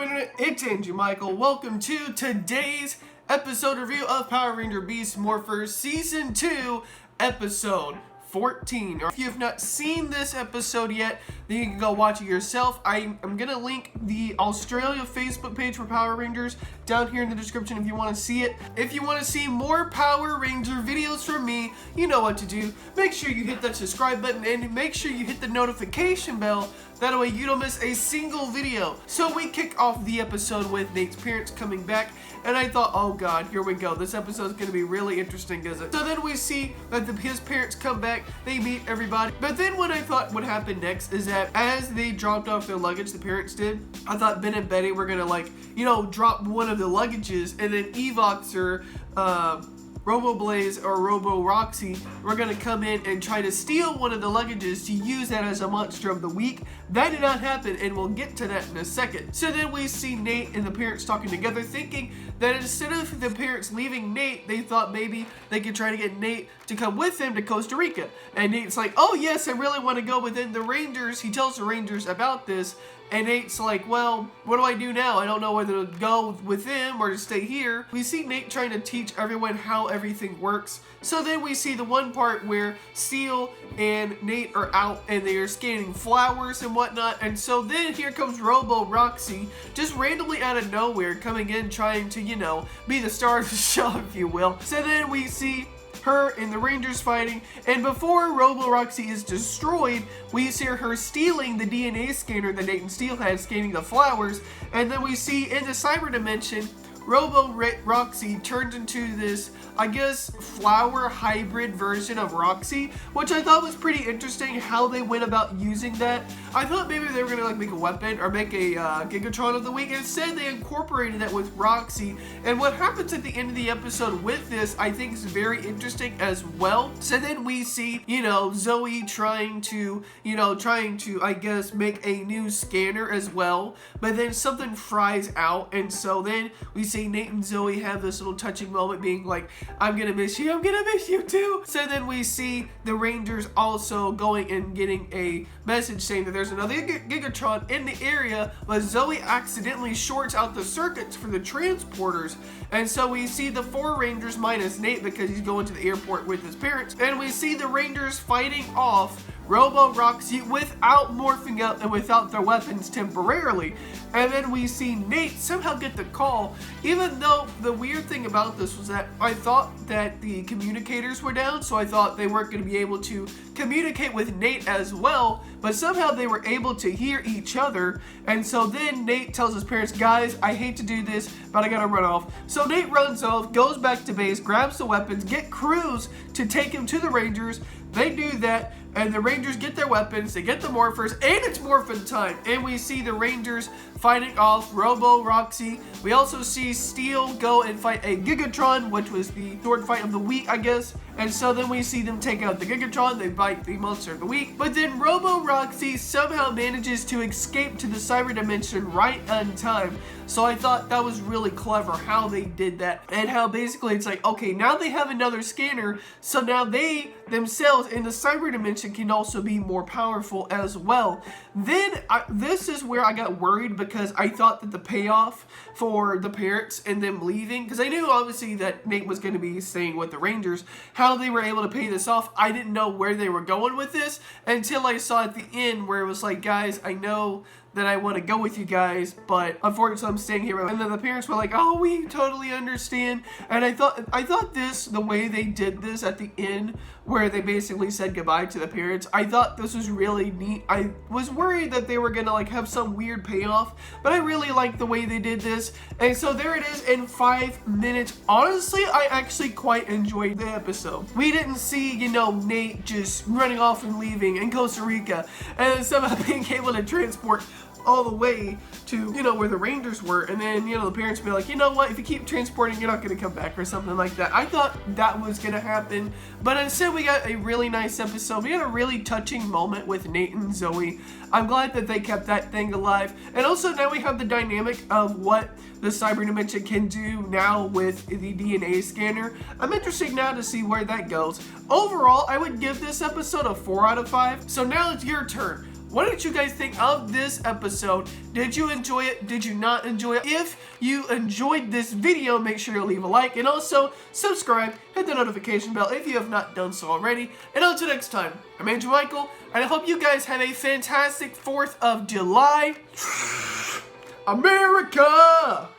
up, Internet? It's Angie Michael. Welcome to today's episode review of Power Rangers Beast Morphers Season 2, Episode 14. Or if you have not seen this episode yet, then you can go watch it yourself. I'm gonna link the Australia Facebook page for Power Rangers down here in the description if you want to see it. If you want to see more Power Ranger videos from me, you know what to do. Make sure you hit that subscribe button and make sure you hit the notification bell. That way you don't miss a single video. So we kick off the episode with Nate's parents coming back, and I thought, oh god, here we go. This episode's gonna be really interesting, isn't it? So then we see that his parents come back, they meet everybody. But then what I thought would happen next is that as they dropped off their luggage, the parents did, I thought Ben and Betty were gonna drop one of the luggages, and then Evox or Robo Blaze or Robo Roxy were going to come in and try to steal one of the luggages to use that as a monster of the week. That did not happen, and we'll get to that in a second. So then we see Nate and the parents talking together, thinking that instead of the parents leaving Nate, they thought maybe they could try to get Nate to come with them to Costa Rica. And Nate's like, oh yes, I really want to go within the Rangers. He tells the Rangers about this. And Nate's like, well, what do I do now? I don't know whether to go with them or to stay here. We see Nate trying to teach everyone how everything works. So then we see the one part where Steel and Nate are out and they are scanning flowers and whatnot. And so then here comes Robo Roxy, just randomly out of nowhere, coming in trying to, be the star of the show, if you will. So then we see her and the Rangers fighting, and before Robo Roxy is destroyed, we see her stealing the DNA scanner that Nate and Steel had, scanning the flowers. And then we see in the cyber dimension, Robo Roxy turned into this, I guess, flower hybrid version of Roxy, which I thought was pretty interesting how they went about using that. I thought maybe they were gonna make a weapon or make a Gigatron of the week. Instead, they incorporated that with Roxy. And what happens at the end of the episode with this, I think, is very interesting as well. So then we see, Zoe trying to, I guess, make a new scanner as well. But then something fries out, and so then we see Nate and Zoe have this little touching moment, being like, I'm gonna miss you too. So then we see the Rangers also going and getting a message saying that there's another Gigatron in the area, but Zoe accidentally shorts out the circuits for the transporters. And so we see the 4 Rangers minus Nate because he's going to the airport with his parents. And we see the Rangers fighting off Robo Roxy without morphing up and without their weapons temporarily. And then we see Nate somehow get the call, even though the weird thing about this was that I thought that the communicators were down, so I thought they weren't going to be able to communicate with Nate as well, but somehow they were able to hear each other. And so then Nate tells his parents, guys, I hate to do this, but I gotta run off. So Nate runs off, goes back to base, grabs the weapons, get Cruz to take him to the Rangers. They do that, and the Rangers get their weapons, they get the Morphers, and it's Morphin time. And we see the Rangers fighting off Robo Roxy. We also see Steel go and fight a Gigatron, which was the sword fight of the week, I guess. And so then we see them take out the Gigatron, they fight the monster of the week. But then Robo Roxy somehow manages to escape to the cyber dimension right on time. So I thought that was really clever how they did that, and how basically it's like, okay, now they have another scanner, so now they themselves in the cyber dimension can also be more powerful as well. Then this is where I got worried, because I thought that the payoff for the parents and them leaving, because I knew obviously that Nate was going to be staying with the Rangers, how they were able to pay this off. I didn't know where they were going with this until I saw at the end where it was like, guys, I know that I want to go with you guys, but unfortunately I'm staying here. And then the parents were like, oh, we totally understand. And I thought this, the way they did this at the end, where they basically said goodbye to the parents, I thought this was really neat. I was worried that they were gonna have some weird payoff, but I really liked the way they did this. And so there it is in 5 minutes. Honestly, I actually quite enjoyed the episode. We didn't see, Nate just running off and leaving in Costa Rica, and then somehow being able to transport all the way to, where the Rangers were, and then, the parents be like, you know what, if you keep transporting, you're not going to come back, or something like that. I thought that was going to happen, but instead we got a really nice episode. We had a really touching moment with Nate and Zoe. I'm glad that they kept that thing alive, and also now we have the dynamic of what the cyber dimension can do now with the DNA scanner. I'm interested now to see where that goes. Overall, I would give this episode a 4 out of 5, so now it's your turn. What did you guys think of this episode? Did you enjoy it? Did you not enjoy it? If you enjoyed this video, make sure to leave a like and also subscribe, hit the notification bell if you have not done so already. And until next time, I'm Andrew Michael, and I hope you guys have a fantastic 4th of July. America!